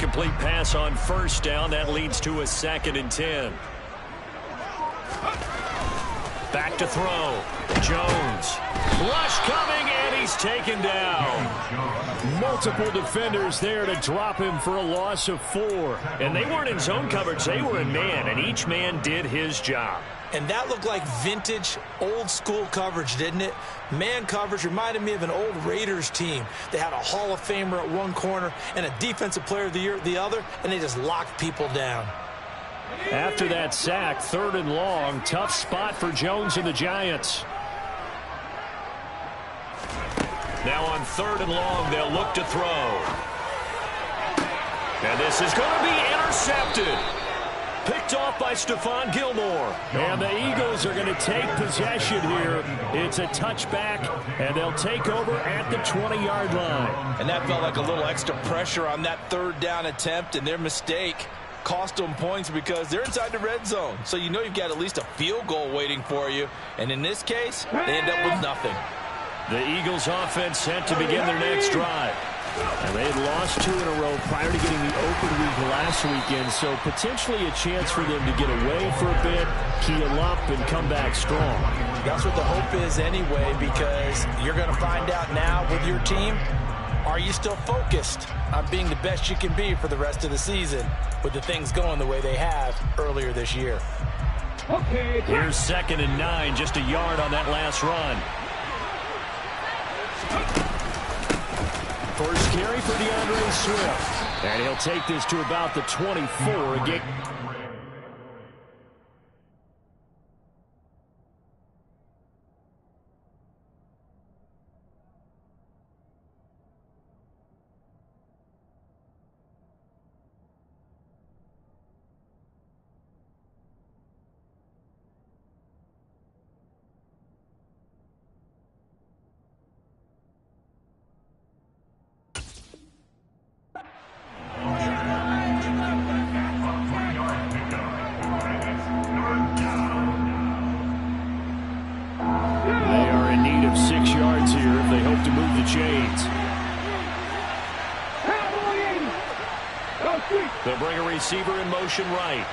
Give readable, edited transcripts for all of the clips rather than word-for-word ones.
incomplete pass on first down. That leads to a 2nd and 10. Back to throw. Jones. Rush coming, and he's taken down. Multiple defenders there to drop him for a loss of 4. And they weren't in zone coverage. They were in man, and each man did his job. And that looked like vintage, old-school coverage, didn't it? Man coverage reminded me of an old Raiders team. They had a Hall of Famer at one corner and a Defensive Player of the Year at the other, and they just locked people down. After that sack, 3rd and long, tough spot for Jones and the Giants. Now on 3rd and long, they'll look to throw. And this is going to be intercepted. Picked off by Stephon Gilmore. And the Eagles are going to take possession here. It's a touchback, and they'll take over at the 20-yard line. And that felt like a little extra pressure on that 3rd down attempt, and their mistake cost them points because they're inside the red zone. So you know you've got at least a field goal waiting for you. And in this case, they end up with nothing. The Eagles offense set to begin their next drive. And they had lost 2 in a row prior to getting the open week last weekend, so potentially a chance for them to get away for a bit, keel up, and come back strong. That's what the hope is anyway, because you're going to find out now with your team, are you still focused on being the best you can be for the rest of the season with the things going the way they have earlier this year? Okay. Here's 2nd and 9, just a yard on that last run. First carry for DeAndre Swift. And he'll take this to about the 24 again. They'll bring a receiver in motion right.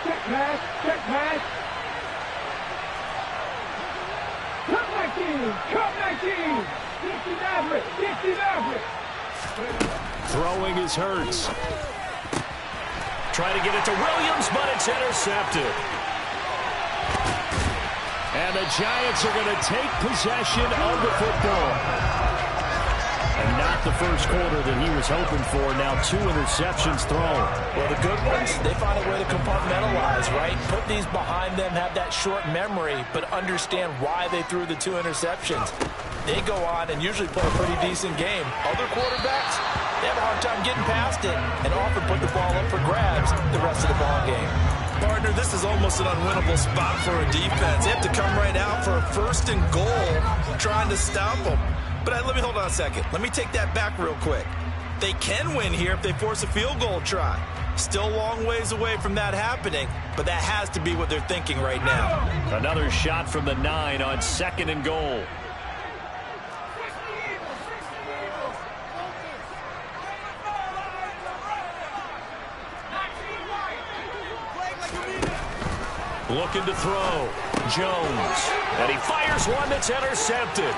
Check pass, check pass. Come back in, come back in. Get it over. Throwing is Hurts. Try to get it to Williams, but it's intercepted. And the Giants are going to take possession of the football. And not the first quarter that he was hoping for. Now 2 interceptions thrown. Well, the good ones, they find a way to compartmentalize, right? Put these behind them, have that short memory, but understand why they threw the 2 interceptions. They go on and usually play a pretty decent game. Other quarterbacks, they have a hard time getting past it and often put the ball up for grabs the rest of the ball game. Partner, this is almost an unwinnable spot for a defense. They have to come right out for a 1st and goal trying to stop them. But let me hold on a second. Let me take that back real quick. They can win here if they force a field goal try. Still a long ways away from that happening, but that has to be what they're thinking right now. Another shot from the 9 on 2nd and goal. Looking to throw. Jones. And he fires one that's intercepted.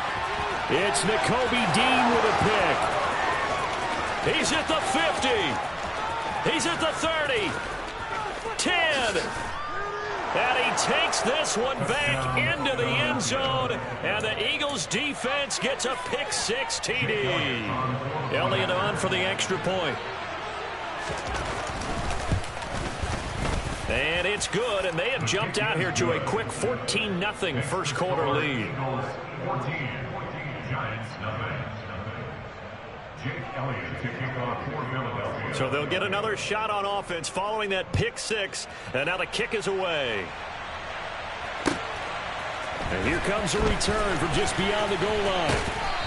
It's Nakobe Dean with a pick. He's at the 50. He's at the 30. 10. And he takes this one back into the end zone. And the Eagles defense gets a pick-6 TD. Elliott on for the extra point. And it's good, and they have jumped out here to a quick 14-0 first quarter lead. So they'll get another shot on offense following that pick-6, and now the kick is away. And here comes a return from just beyond the goal line.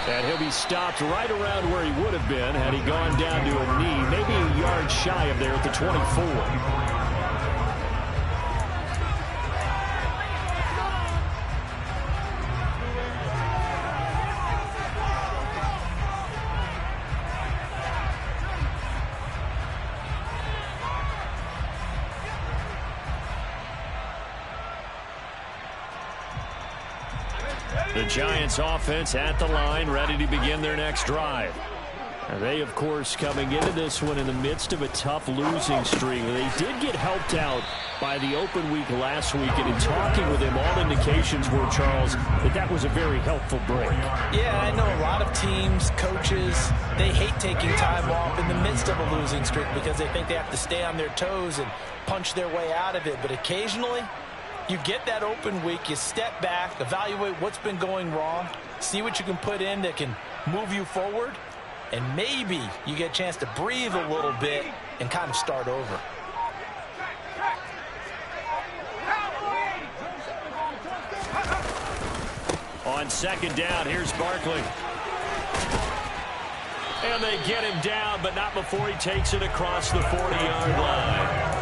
And he'll be stopped right around where he would have been had he gone down to a knee, maybe a yard shy of there at the 24. The Giants offense at the line, ready to begin their next drive. They, of course, coming into this one in the midst of a tough losing streak. They did get helped out by the open week last week, and in talking with him, all indications were, Charles, that was a very helpful break. Yeah, I know a lot of teams, coaches, they hate taking time off in the midst of a losing streak because they think they have to stay on their toes and punch their way out of it. But occasionally, you get that open week, you step back, evaluate what's been going wrong, see what you can put in that can move you forward, and maybe you get a chance to breathe a little bit and kind of start over. On second down, here's Barkley. And they get him down, but not before he takes it across the 40-yard line.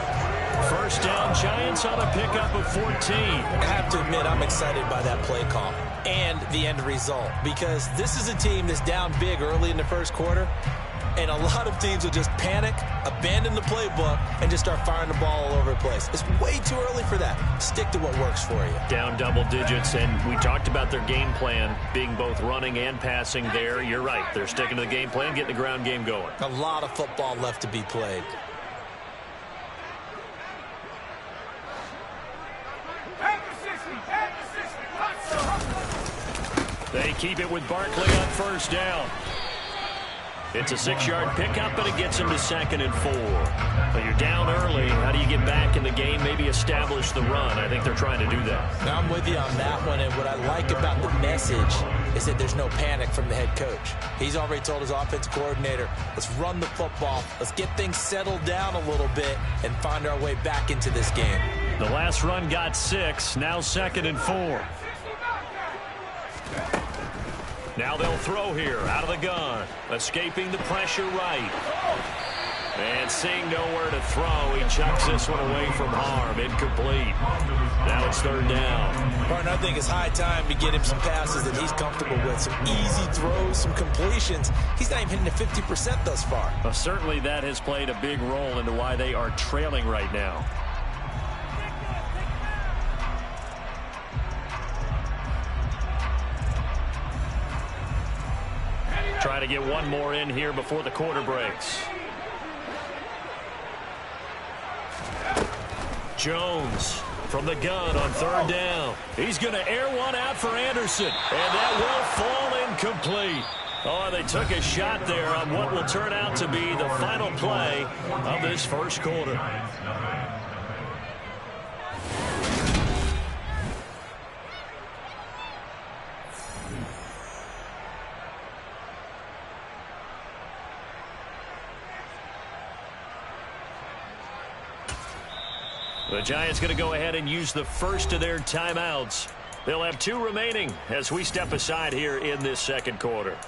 First down, Giants on a pickup of 14. I have to admit, I'm excited by that play call and the end result, because this is a team that's down big early in the first quarter, and a lot of teams will just panic, abandon the playbook, and just start firing the ball all over the place. It's way too early for that. Stick to what works for you. Down double digits, and we talked about their game plan being both running and passing there. You're right. They're sticking to the game plan, getting the ground game going. A lot of football left to be played. They keep it with Barkley on first down. It's a 6-yard pickup, and it gets him to 2nd and 4. But you're down early. How do you get back in the game, maybe establish the run? I think they're trying to do that. Now, I'm with you on that one, and what I like about the message is that there's no panic from the head coach. He's already told his offensive coordinator, let's run the football, let's get things settled down a little bit and find our way back into this game. The last run got 6, now 2nd and 4. Now they'll throw here out of the gun. Escaping the pressure right. And seeing nowhere to throw, he chucks this one away from harm. Incomplete. Now it's 3rd down. Martin, I think it's high time to get him some passes that he's comfortable with. Some easy throws, some completions. He's not even hitting the 50% thus far. Well, certainly that has played a big role into why they are trailing right now. Try to get one more in here before the quarter breaks. Jones from the gun on 3rd down. He's going to air one out for Anderson, and that will fall incomplete. Oh, they took a shot there on what will turn out to be the final play of this first quarter. The Giants going to go ahead and use the first of their timeouts. They'll have 2 remaining as we step aside here in this second quarter.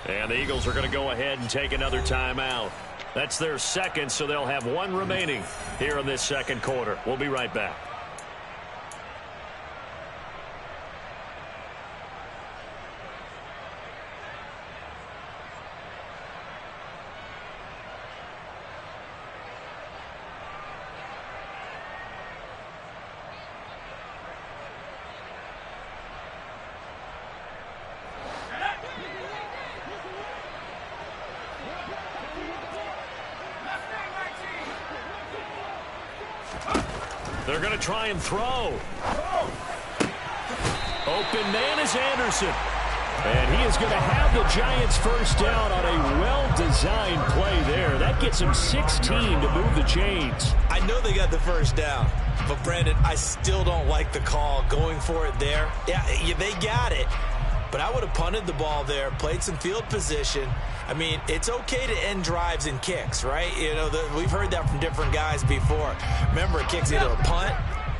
And the Eagles are going to go ahead and take another timeout. That's their second, so they'll have 1 remaining here in this second quarter. We'll be right back. They're going to try and throw. Open man is Anderson. And he is going to have the Giants first down on a well-designed play there. That gets him 16 to move the chains. I know they got the first down, but Brandon, I still don't like the call going for it there. Yeah, they got it. But I would have punted the ball there, played some field position. I mean, it's okay to end drives and kicks, right? You know, we've heard that from different guys before. Remember, it kicks either a punt,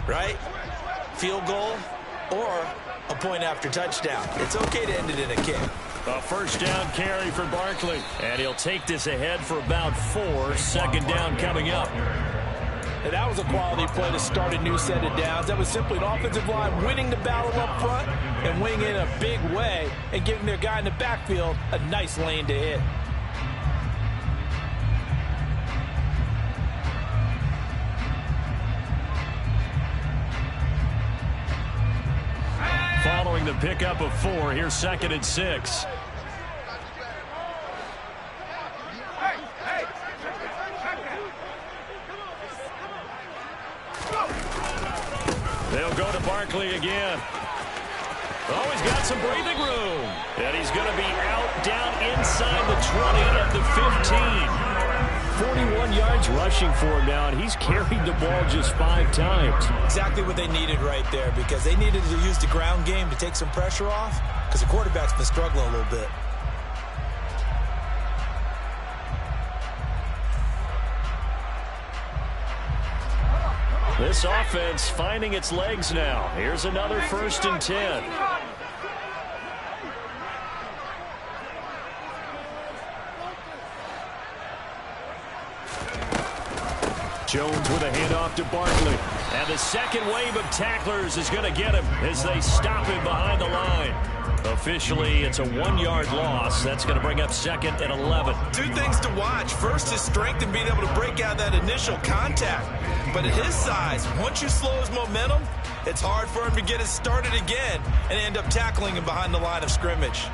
right, field goal, or a point after touchdown. It's okay to end it in a kick. A first down carry for Barkley. And he'll take this ahead for about 4. Second down coming up. And that was a quality play to start a new set of downs. That was simply an offensive line winning the battle up front and winning in a big way and giving their guy in the backfield a nice lane to hit. Following the pickup of 4, here's 2nd and 6. They'll go to Barkley again. Oh, he's got some breathing room. And he's going to be out down inside the 20 at the 15. 41 yards rushing for him now, and he's carried the ball just 5 times. Exactly what they needed right there, because they needed to use the ground game to take some pressure off, because the quarterback's been struggling a little bit. This offense finding its legs now. Here's another 1st and 10. Jones with a handoff to Barkley. And the second wave of tacklers is going to get him as they stop him behind the line. Officially, it's a 1-yard loss. That's going to bring up 2nd and 11. 2 things to watch. First, his strength in being able to break out that initial contact. But at his size, once you slow his momentum, it's hard for him to get it started again and end up tackling him behind the line of scrimmage.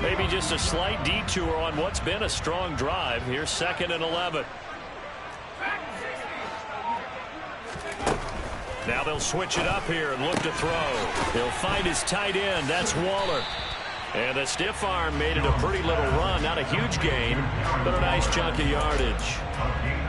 Maybe just a slight detour on what's been a strong drive. Here's 2nd and 11. Now they'll switch it up here and look to throw. He'll find his tight end. That's Waller. And the stiff arm made it a pretty little run. Not a huge gain, but a nice chunk of yardage.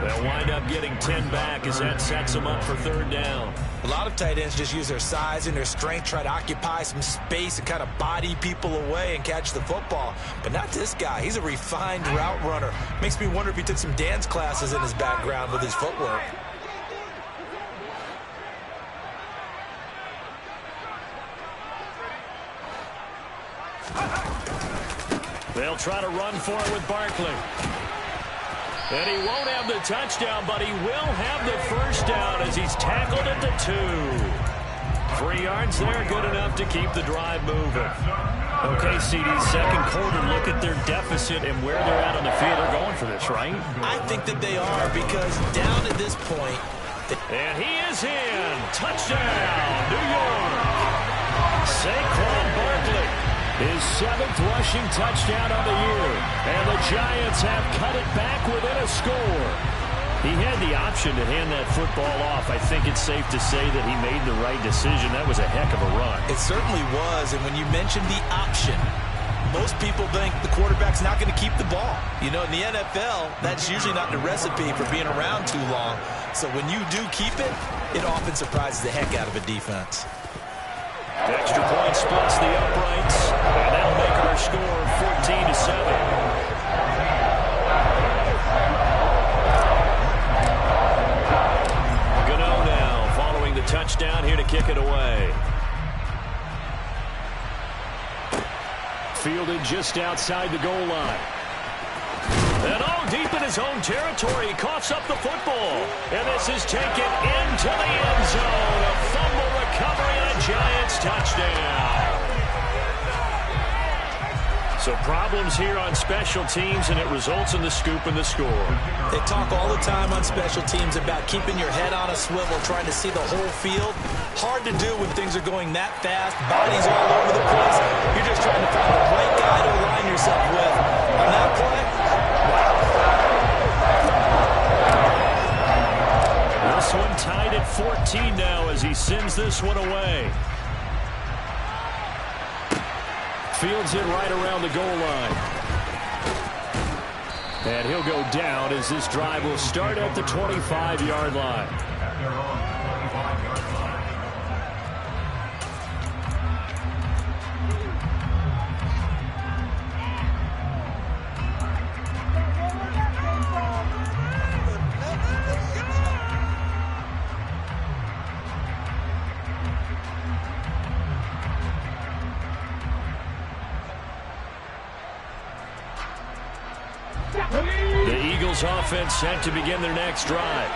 They'll wind up getting 10 back as that sets them up for 3rd down. A lot of tight ends just use their size and their strength, try to occupy some space and kind of body people away and catch the football. But not this guy. He's a refined route runner. Makes me wonder if he took some dance classes in his background with his footwork. They'll try to run for it with Barkley. And he won't have the touchdown, but he will have the 1st down as he's tackled at the 2. 3 yards there, good enough to keep the drive moving. Okay, CD, 2nd quarter, look at their deficit and where they're at on the field. They're going for this, right? I think that they are, because down at this point... And he is in. Touchdown, New York. Saquon Barkley. His 7th rushing touchdown of the year. And the Giants have cut it back within a score. He had the option to hand that football off. I think it's safe to say that he made the right decision. That was a heck of a run. It certainly was. And when you mention the option, most people think the quarterback's not going to keep the ball. You know, in the NFL, that's usually not the recipe for being around too long. So when you do keep it, it often surprises the heck out of a defense. Extra point splits the uprights, and that'll make our score 14-7. Gano now following the touchdown here to kick it away. Fielded just outside the goal line. And deep in his own territory, he coughs up the football. And this is taken into the end zone. A fumble recovery and a Giants touchdown. So problems here on special teams, and it results in the scoop and the score. They talk all the time on special teams about keeping your head on a swivel, trying to see the whole field. Hard to do when things are going that fast, bodies all over the place. You're just trying to find the right guy to align yourself with. On that play, wow. This one tied at 14 now as he sends this one away. Fields it right around the goal line. And he'll go down as this drive will start at the 25-yard line. The Eagles offense set to begin their next drive.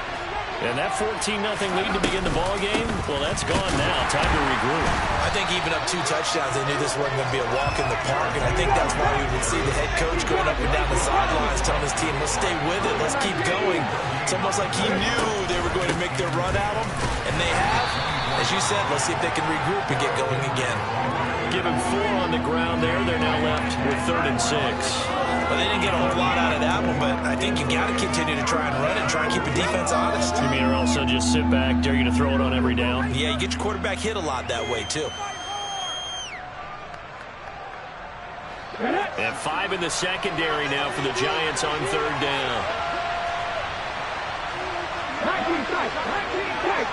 And that 14-0 lead to begin the ball game, well, that's gone now. Time to regroup. I think even up 2 touchdowns, they knew this wasn't going to be a walk in the park, and I think that's why you would see the head coach going up and down the sidelines telling his team, let's stay with it, let's keep going. It's almost like he knew they were going to make their run at him, and they have. As you said, let's see if they can regroup and get going again. Give him 4 on the ground there. They're now left with 3rd and 6. Well, they didn't get a whole lot out of that one, but I think you got to continue to try and run it, try and keep the defense honest. You mean, or also just sit back, dare you to throw it on every down? Yeah, you get your quarterback hit a lot that way, too. And 5 in the secondary now for the Giants on 3rd down. 19 tight, 19 tight.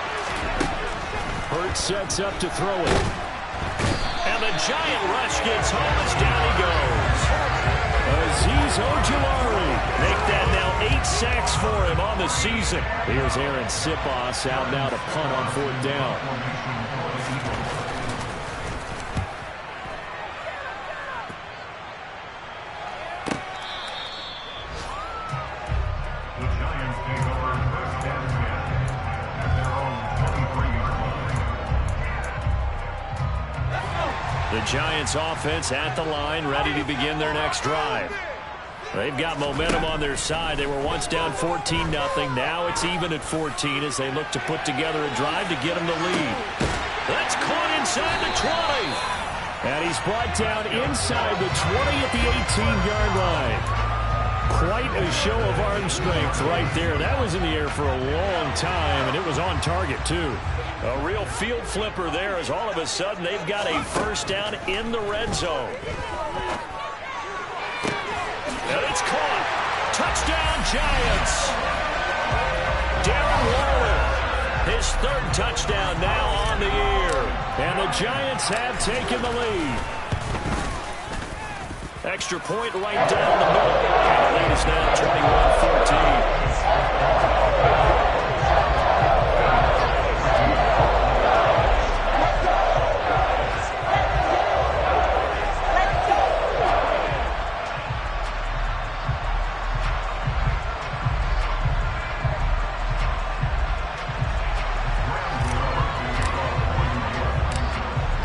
Hurts sets up to throw it. And the Giant rush gets home as down he goes. Azeez Ojulari make that now 8 sacks for him on the season. Here's Aaron Sipos out now to punt on 4th down. The Giants offense at the line, ready to begin their next drive. They've got momentum on their side. They were once down 14-0. Now it's even at 14 as they look to put together a drive to get them the lead. That's caught inside the 20. And he's brought down inside the 20 at the 18-yard line. Quite a show of arm strength right there. That was in the air for a long time, and it was on target, too. A real field flipper there as all of a sudden they've got a first down in the red zone. And it's caught. Touchdown, Giants. Darren Waller, his 3rd touchdown now on the year. And the Giants have taken the lead. Extra point right down the middle. And the lead is now 21-14.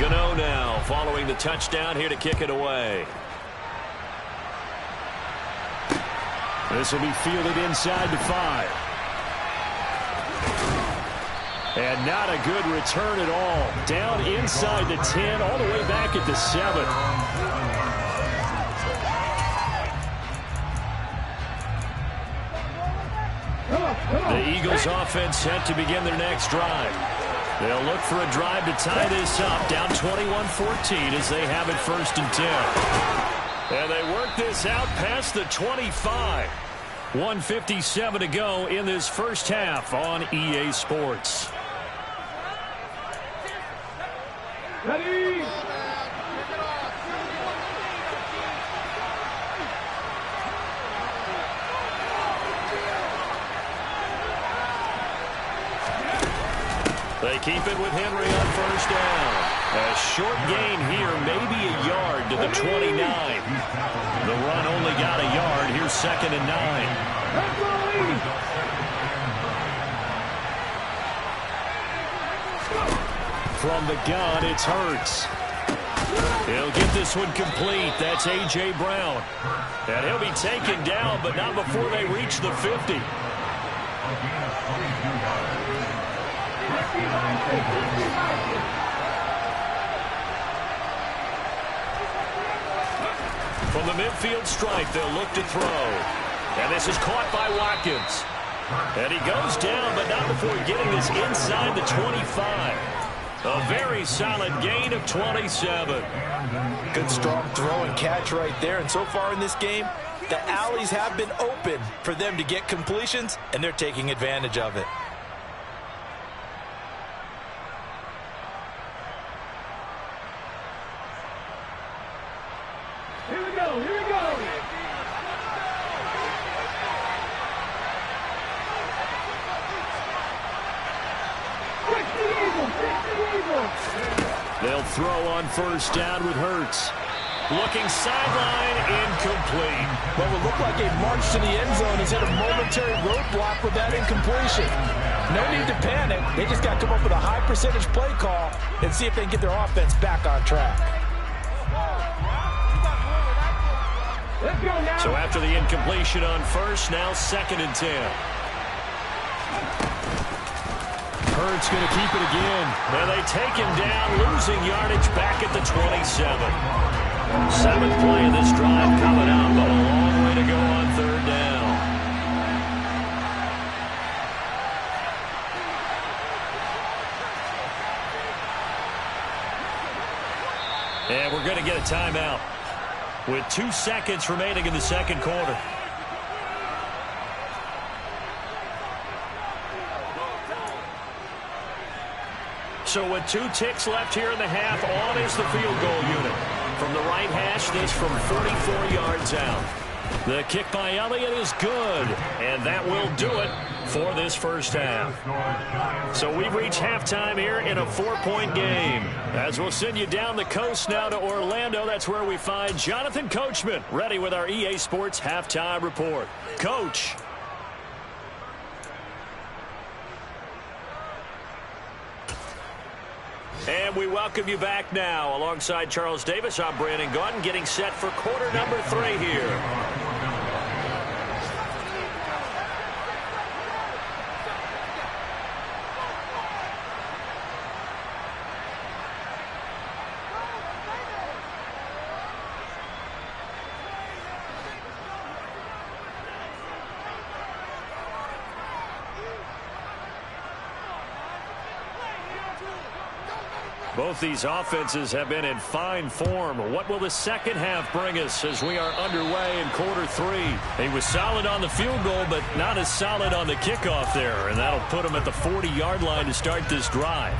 Gano now following the touchdown here to kick it away. This will be fielded inside the 5. And not a good return at all. Down inside the 10, all the way back at the 7. The Eagles offense set to begin their next drive. They'll look for a drive to tie this up, down 21-14 as they have it 1st and 10. And they work this out past the 25. 1:57 to go in this first half on EA Sports. Ready. They keep it with Henry on 1st down. A short gain here, maybe a yard to the 29. The run only got a yard. Here's 2nd and 9. From the gun, it's Hurts. He'll get this one complete. That's A.J. Brown. And he'll be taken down, but not before they reach the 50. From the midfield stripe, they'll look to throw. And this is caught by Watkins. And he goes down, but not before getting this inside the 25. A very solid gain of 27. Good strong throw and catch right there. And so far in this game, the alleys have been open for them to get completions, and they're taking advantage of it. Here we go, here we go. They'll throw on 1st down with Hurts. Looking sideline, incomplete. What would look like a march to the end zone has hit a momentary roadblock with that incompletion. No need to panic. They just got to come up with a high percentage play call and see if they can get their offense back on track. Let's go now. So after the incompletion on first, now 2nd and 10. Hurts going to keep it again. And they take him down, losing yardage back at the 27. 7th play of this drive coming up, but a long way to go on 3rd down. And we're going to get a timeout with 2 seconds remaining in the 2nd quarter. So with 2 ticks left here in the half, on is the field goal unit. From the right hash, this from 44 yards out. The kick by Elliott is good, and that will do it for this first half. So we've reached halftime here in a 4-point game. As we'll send you down the coast now to Orlando, that's where we find Jonathan Coachman, ready with our EA Sports Halftime Report. Coach. And we welcome you back now. Alongside Charles Davis, I'm Brandon Gaudin, getting set for quarter number 3 here. Both these offenses have been in fine form. What will the second half bring us as we are underway in quarter 3? He was solid on the field goal, but not as solid on the kickoff there, and that'll put him at the 40-yard line to start this drive.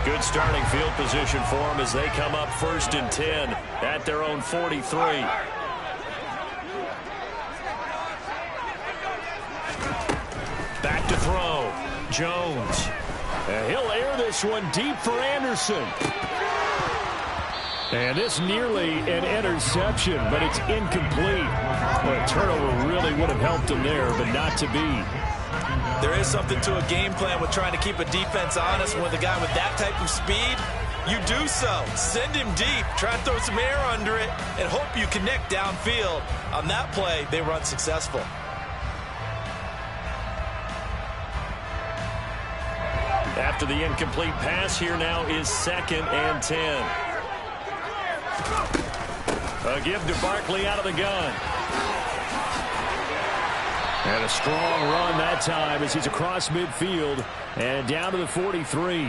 Good starting field position for them as they come up 1st and 10 at their own 43. Back to throw. Jones. And he'll air this one deep for Anderson. And this nearly an interception, but it's incomplete. Well, a turnover really would have helped him there, but not to be. There is something to a game plan with trying to keep a defense honest. With a guy with that type of speed, you do so. Send him deep, try to throw some air under it, and hope you connect downfield. On that play, they were unsuccessful. After the incomplete pass, here now is 2nd and 10. A give to Barkley out of the gun. And a strong run that time as he's across midfield and down to the 43.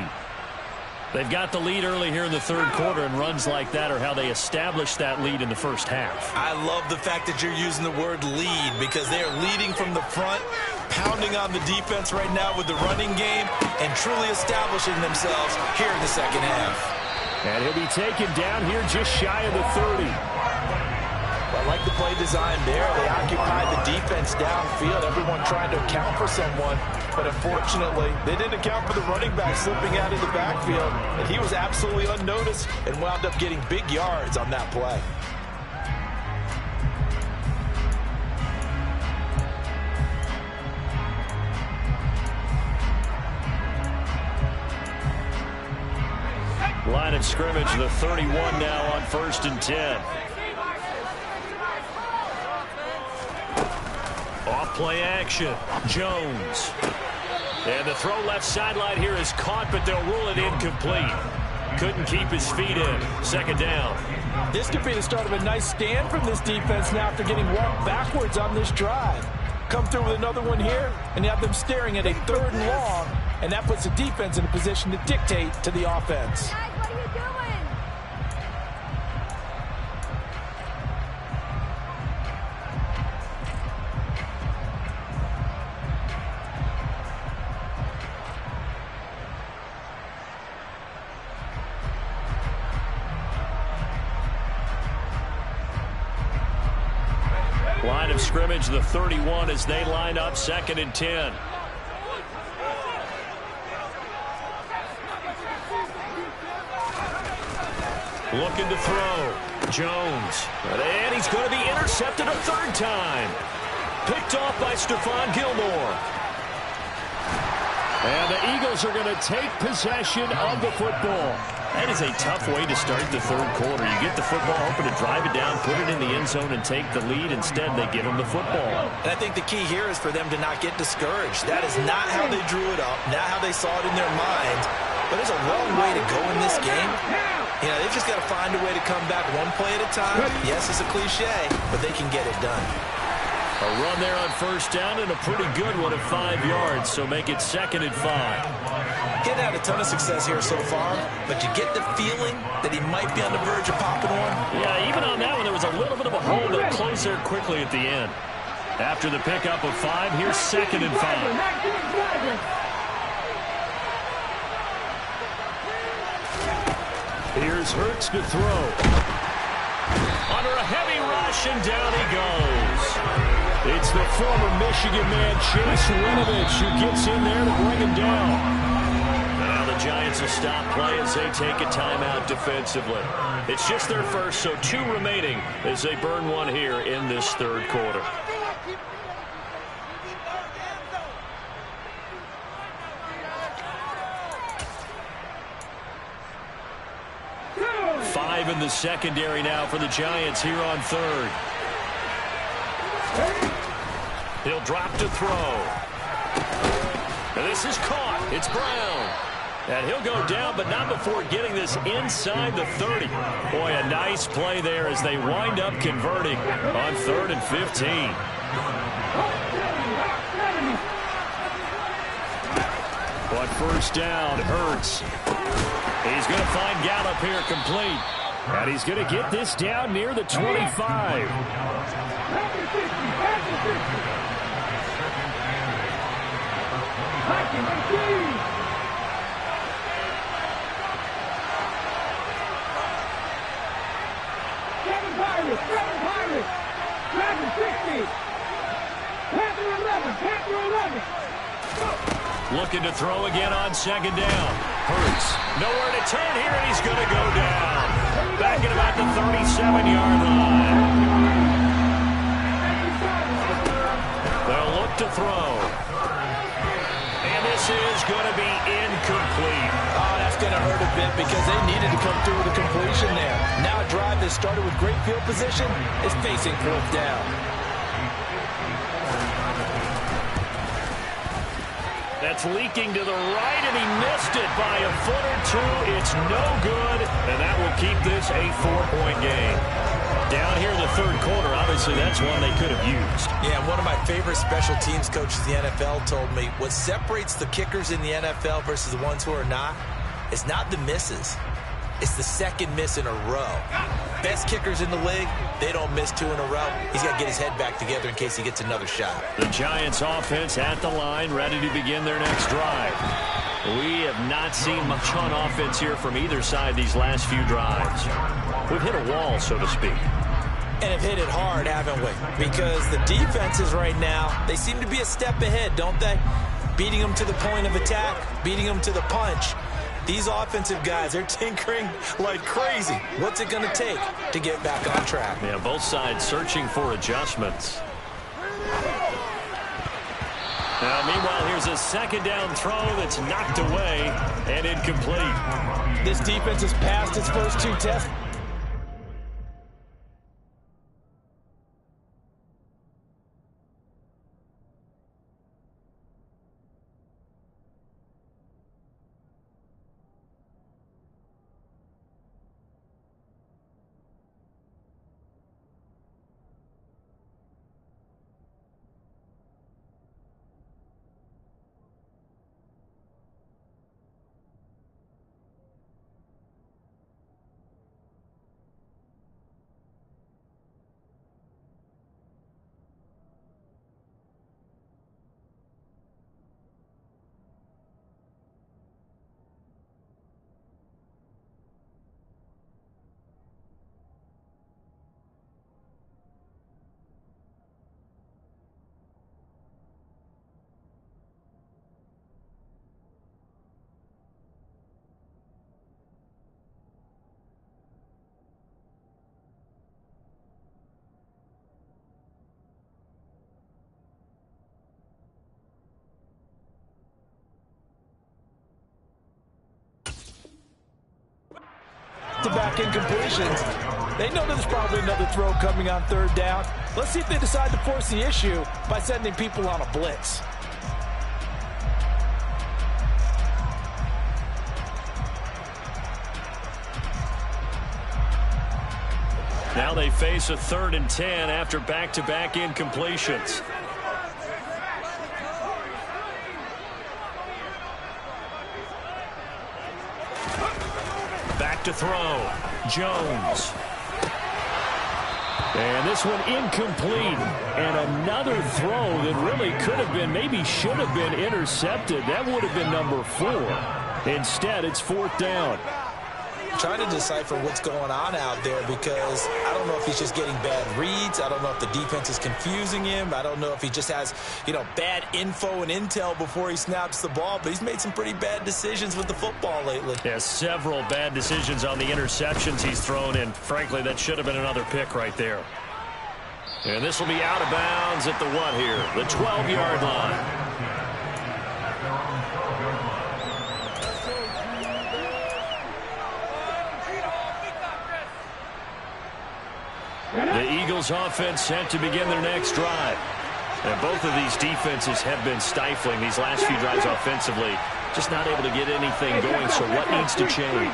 They've got the lead early here in the 3rd quarter, and runs like that are how they establish that lead in the first half. I love the fact that you're using the word lead because they are leading from the front, pounding on the defense right now with the running game, and truly establishing themselves here in the 2nd half. And he'll be taken down here just shy of the 30. I like the play design there. They occupied the defense downfield, everyone trying to account for someone. But unfortunately, they didn't account for the running back slipping out of the backfield. And he was absolutely unnoticed and wound up getting big yards on that play. Line of scrimmage, the 31 now on 1st and 10. Off play action. Jones. And the throw left sideline here is caught, but they'll rule it incomplete. Couldn't keep his feet in. 2nd down. This could be the start of a nice stand from this defense now after getting walked backwards on this drive. Come through with another one here, and you have them staring at a 3rd and long, and that puts the defense in a position to dictate to the offense. Guys, what are you doing? Line of scrimmage, the 31 as they line up 2nd and 10. Looking to throw. Jones. And he's going to be intercepted a 3rd time. Picked off by Stephon Gilmore. And the Eagles are going to take possession of the football. That is a tough way to start the 3rd quarter. You get the football, hoping to drive it down, put it in the end zone, and take the lead. Instead, they give them the football. And I think the key here is for them to not get discouraged. That is not how they drew it up, not how they saw it in their minds. But there's a long way to go in this game. You know, they've just got to find a way to come back one play at a time. Yes, it's a cliche, but they can get it done. A run there on 1st down and a pretty good one at 5 yards, so make it 2nd and 5. He's had a ton of success here so far, but you get the feeling that he might be on the verge of popping one. Yeah, even on that one, there was a little bit of a hole that closed there quickly at the end. After the pickup of 5, here's 2nd and 5. Here's Hurts to throw. Under a heavy rush, and down he goes. It's the former Michigan man, Chase Winovich, who gets in there to bring him down. Now the Giants will stop play as they take a timeout defensively. It's just their first, so 2 remaining as they burn one here in this 3rd quarter. Five in the secondary now for the Giants here on 3rd. He'll drop to throw. And this is caught. It's Brown. And he'll go down, but not before getting this inside the 30. Boy, a nice play there as they wind up converting on 3rd and 15. On 1st down, Hurts. He's going to find Gallup here complete. And he's going to get this down near the 25. Looking to throw again on 2nd down. Hurts. Nowhere to turn here, and he's going to go down. Back at about the 37-yard line. They'll look to throw. And this is going to be incomplete. Oh, that's going to hurt a bit because they needed to come through with a completion there. Now a drive that started with great field position is facing 4th down. That's leaking to the right, and he missed it by a foot or 2. It's no good, and that will keep this a 4-point game. Down here in the 3rd quarter, obviously that's one they could have used. Yeah, one of my favorite special teams coaches in the NFL told me what separates the kickers in the NFL versus the ones who are not is not the misses. It's the 2nd miss in a row. Best kickers in the league, they don't miss 2 in a row. He's got to get his head back together in case he gets another shot. The Giants offense at the line, ready to begin their next drive. We have not seen much on offense here from either side these last few drives. We've hit a wall, so to speak. And have hit it hard, haven't we? Because the defenses right now, they seem to be a step ahead, don't they? Beating them to the point of attack, beating them to the punch. These offensive guys, they're tinkering like crazy. What's it going to take to get back on track? Yeah, both sides searching for adjustments. Now, meanwhile, here's a 2nd down throw that's knocked away and incomplete. This defense has passed its first 2 tests. back-to-back incompletions. They know there's probably another throw coming on third down. Let's see if they decide to force the issue by sending people on a blitz. Now they face a 3rd and 10 after back-to-back incompletions. Back to throw. Jones. And this one incomplete. And another throw that really could have been, maybe should have been intercepted. That would have been number 4. Instead, it's 4th down. Trying to decipher what's going on out there because I don't know if he's just getting bad reads. I don't know if the defense is confusing him. I don't know if he just has, bad info and intel before he snaps the ball. But he's made some pretty bad decisions with the football lately. Yeah, several bad decisions on the interceptions he's thrown in. Frankly, that should have been another pick right there. And this will be out of bounds at the what here? The 12-yard line. The Eagles offense set to begin their next drive. And both of these defenses have been stifling these last few drives offensively. Just not able to get anything going, so what needs to change?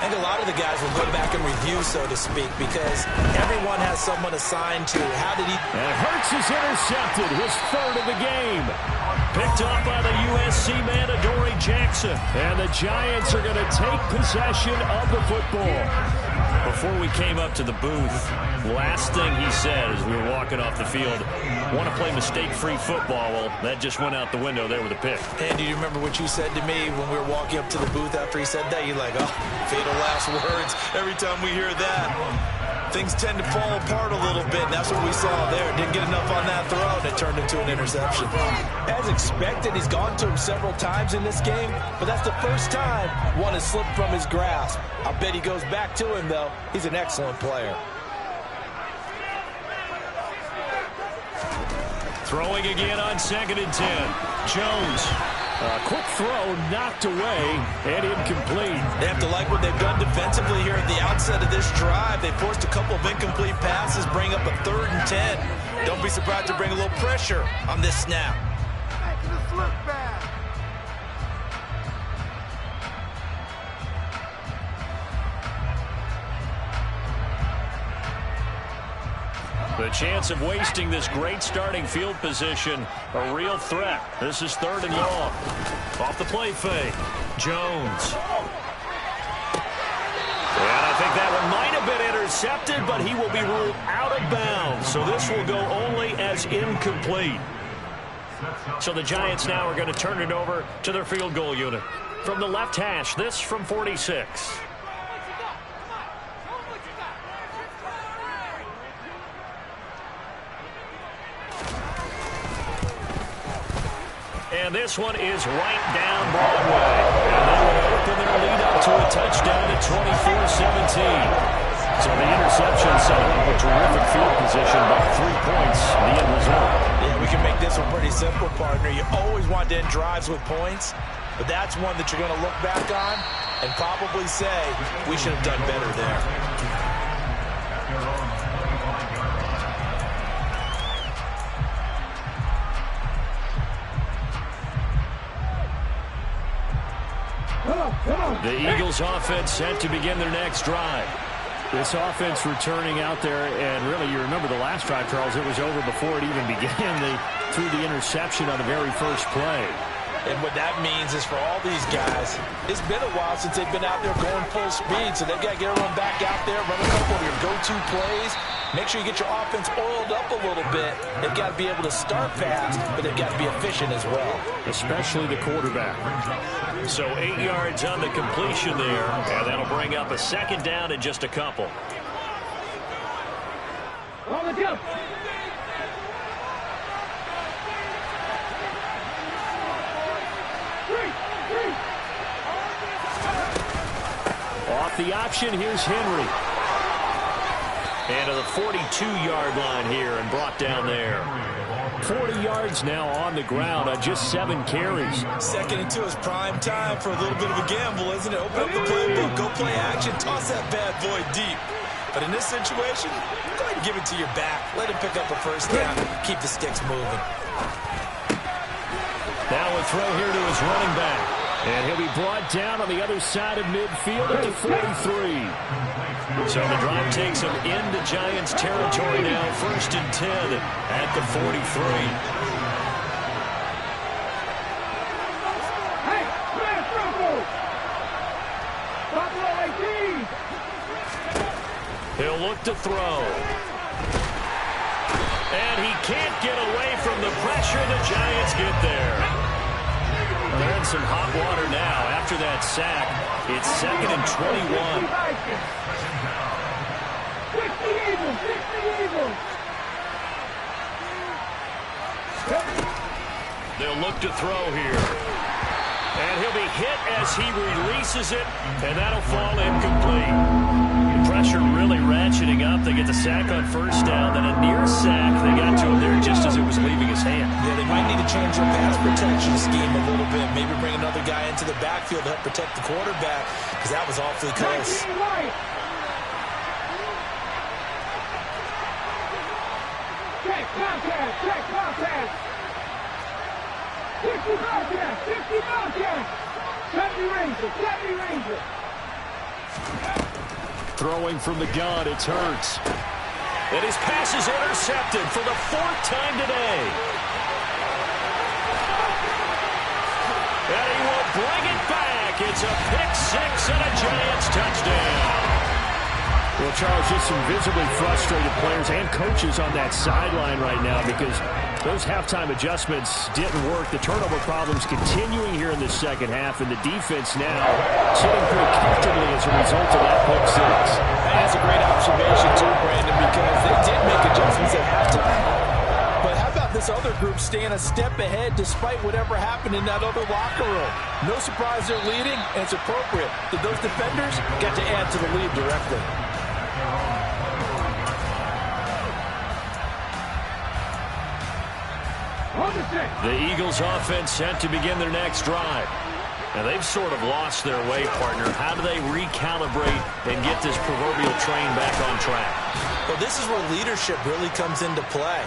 I think a lot of the guys will go back and review, so to speak, because everyone has someone assigned to how did he... And Hurts is intercepted, his 3rd of the game. Picked up by the USC man, Adoree Jackson. And the Giants are going to take possession of the football. Before we came up to the booth, last thing he said as we were walking off the field, want to play mistake-free football. Well, that just went out the window there with a pick. And do you remember what you said to me when we were walking up to the booth after he said that? You're like, oh, fatal last words. Every time we hear that, things tend to fall apart a little bit. And that's what we saw there. Didn't get enough on that throw, and it turned into an interception. As expected, he's gone to him several times in this game, but that's the first time one has slipped from his grasp. I bet he goes back to him, though. He's an excellent player. Throwing again on 2nd and 10. Jones. A quick throw knocked away and incomplete. They have to like what they've done defensively here at the outset of this drive. They forced a couple of incomplete passes, bring up a 3rd and 10. Don't be surprised to bring a little pressure on this snap. The chance of wasting this great starting field position, a real threat. This is 3rd and long. Off the play fake. Jones. And I think that one might have been intercepted, but he will be ruled out of bounds. So this will go only as incomplete. So the Giants now are going to turn it over to their field goal unit. From the left hash, this from 46. And this one is right down Broadway. And they will open their lead up to a touchdown at 24-17. So the interception setting up a terrific field position by 3 points, the end result. Yeah, we can make this one pretty simple, partner. You always want to end drives with points, but that's one that you're going to look back on and probably say, we should have done better there. The Eagles offense set to begin their next drive. This offense returning out there, and really, you remember the last drive, Charles, it was over before it even began. They threw the interception on the very first play. And what that means is for all these guys, it's been a while since they've been out there going full speed, so they've got to get everyone back out there, run a couple of your go-to plays. Make sure you get your offense oiled up a little bit. They've got to be able to start fast, but they've got to be efficient as well. Especially the quarterback. So 8 yards on the completion there, and that'll bring up a 2nd down in just a couple. On the jump. Off the option, here's Henry. And to the 42-yard line here and brought down there. 40 yards now on the ground on just 7 carries. Second into his prime time for a little bit of a gamble, isn't it? Open up the playbook, go play action, toss that bad boy deep. But in this situation, go ahead and give it to your back. Let him pick up a first down. Keep the sticks moving. Now a throw here to his running back. And he'll be brought down on the other side of midfield at the 43. So the drive takes him into Giants territory now. 1st and 10 at the 43. Hey, smash Buffalo! Buffalo 18! He'll look to throw. And he can't get away from the pressure. The Giants get there. They're in some hot water now after that sack. It's 2nd and 21. 60 Eagles! 60 Eagles! They'll look to throw here. And he'll be hit as he releases it, and that'll fall incomplete. The pressure really ratcheting up. They get the sack on 1st down, then a near sack. They got to him there just as it was leaving his hand. Yeah, they might need to change their pass protection scheme a little bit. Maybe bring another guy into the backfield to help protect the quarterback, because that was awfully close. Check contact! Check contact! 50 contact! 50 contact! 70 Ranger! 70 Ranger! Throwing from the gun, it's Hurts. And his pass is intercepted for the 4th time today. And he will bring it back. It's a pick-6 and a Giants touchdown. Well, Charles, just some visibly frustrated players and coaches on that sideline right now because those halftime adjustments didn't work. The turnover problems continuing here in the second half, and the defense now sitting pretty comfortably as a result of that pick-6. That's a great observation, too, Brandon, because they did make adjustments at halftime. But how about this other group staying a step ahead despite whatever happened in that other locker room? No surprise they're leading, and it's appropriate that those defenders got to add to the lead directly. The Eagles offense set to begin their next drive. And they've sort of lost their way, partner. How do they recalibrate and get this proverbial train back on track? Well, this is where leadership really comes into play.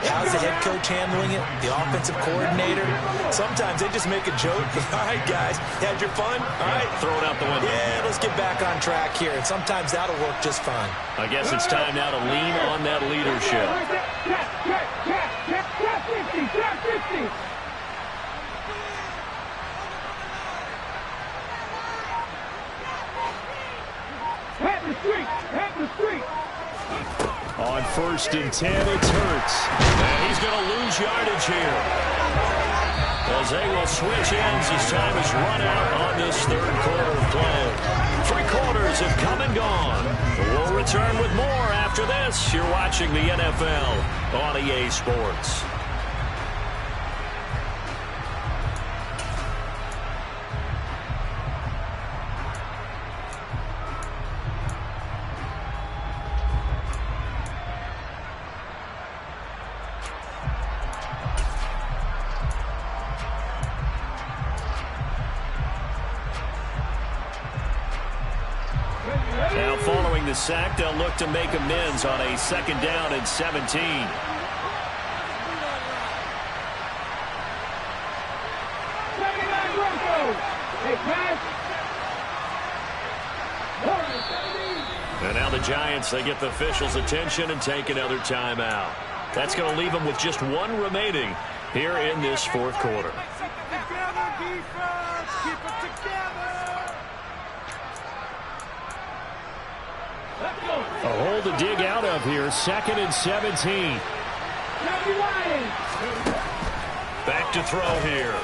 How's the head coach handling it? The offensive coordinator? Sometimes they just make a joke. All right, guys, had your fun? All right, Throw it out the window. yeah, let's get back on track here. And sometimes that'll work just fine. I guess it's time now to lean on that leadership. Check 50! Check 50! Hit the street! Hit the street! On 1st and 10, it's Hurts. And he's going to lose yardage here. As they will switch ends as time is run out on this 3rd quarter of play. 3 quarters have come and gone. We'll return with more after this. You're watching the NFL on EA Sports. Now following the sack, they'll look to make amends on a 2nd down and 17. And now the Giants, they get the officials' attention and take another timeout. That's going to leave them with just 1 remaining here in this 4th quarter. A hole to dig out of here. 2nd and 17. Back to throw here.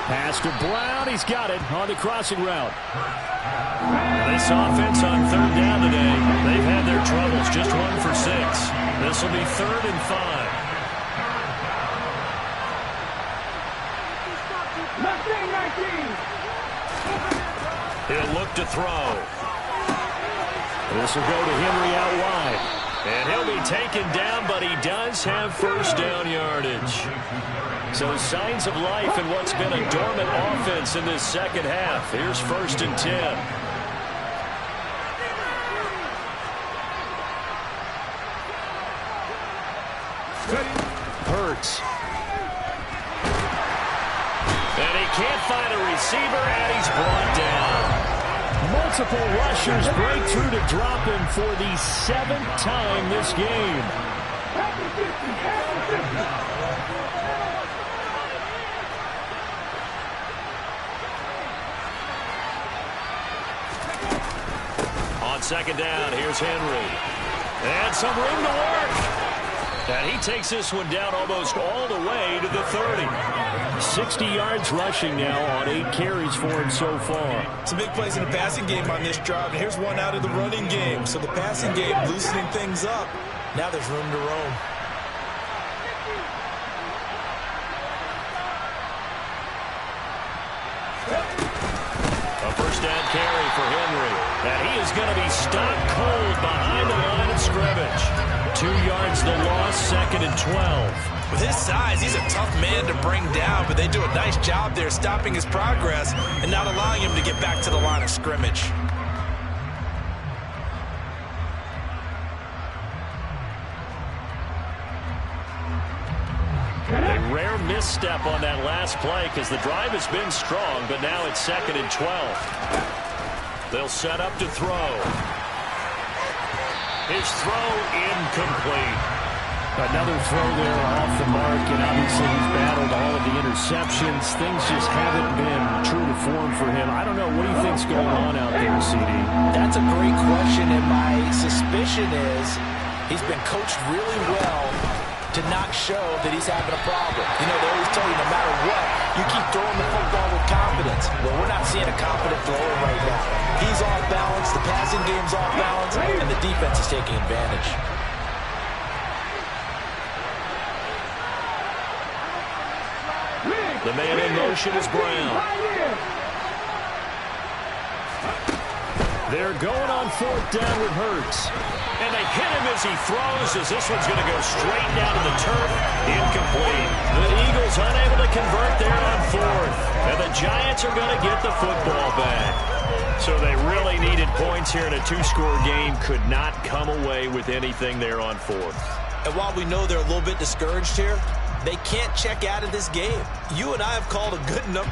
Pass to Brown. He's got it on the crossing route. This offense on 3rd down today, they've had their troubles. Just 1 for 6. This will be 3rd and 5. He'll look to throw. This will go to Henry out wide. taken down, but he does have first down yardage. So signs of life in what's been a dormant offense in this second half. Here's 1st and 10. Hurts. And he can't find a receiver, and he's brought down. Multiple rushers break through to drop him for the 7th time this game. On 2nd down, here's Henry. And some room to work. And he takes this one down almost all the way to the 30. 60 yards rushing now on 8 carries for him so far. Some big plays in the passing game on this drive, and here's one out of the running game. So the passing game loosening things up. Now there's room to roam. A first down carry for Henry. And he is going to be stopped cold behind the line of scrimmage. 2 yards the loss, 2nd and 12. With his size, he's a tough man to bring down, but they do a nice job there stopping his progress and not allowing him to get back to the line of scrimmage. A rare misstep on that last play because the drive has been strong, but now it's 2nd and 12. They'll set up to throw. His throw incomplete. Another throw there off the mark, and obviously he's battled all of the interceptions. Things just haven't been true to form for him. I don't know. What do you think's going on out there, CD? That's a great question, and my suspicion is he's been coached really well to not show that he's having a problem. You know, they always tell you no matter what, you keep throwing the football with confidence. Well, we're not seeing a confident thrower right now. He's off balance, the passing game's off balance, and the defense is taking advantage. The man in motion is Brown. They're going on 4th down with Hurts. And they hit him as he throws, as this one's going to go straight down to the turf. Incomplete. The Eagles unable to convert there on 4th. And the Giants are going to get the football back. So they really needed points here in a 2-score game. Could not come away with anything there on 4th. And while we know they're a little bit discouraged here, they can't check out of this game. You and I have called a good enough.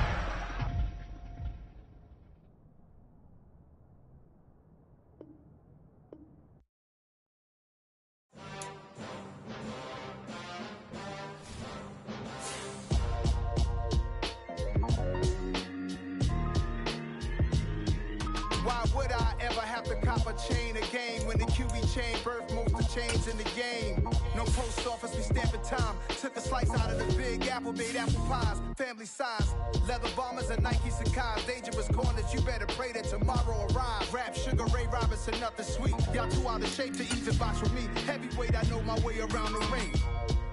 Why would I ever have to cop a chain a game when the QB chain birthed most of change in the game? No post office, we stamping time. Took a slice out of the big apple, made apple pies, family size. Leather bombers and Nike Sacai's. Dangerous corners, you better pray that tomorrow arrives. Rap, Sugar Ray Robinson, nothing sweet. Y'all too out of shape to even box with me. Heavyweight, I know my way around the ring.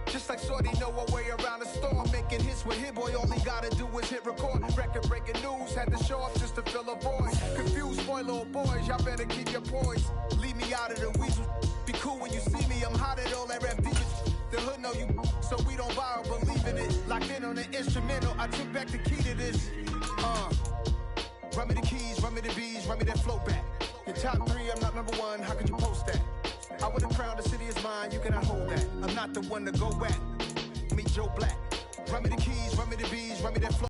Just like Shorty know a way around the storm. Making hits with Hit Boy, all he gotta do is hit record. Record-breaking news, had to show up just to fill a void. Confused, spoiled little boys, y'all better keep your poise. Leave me out of the weasel. Be cool when you see me, I'm hot at all that rap deep. The hood know you, so we don't borrow, believe in it. Locked in on the instrumental, I took back the key to this. Run me the keys, run me the bees, run me that flow back. Your top 3, I'm not number 1, how could you post that? I would have crowned the city is mine, you cannot hold that. I'm not the one to go back. Me Joe Black. Run me the keys, run me the bees, run me that flow.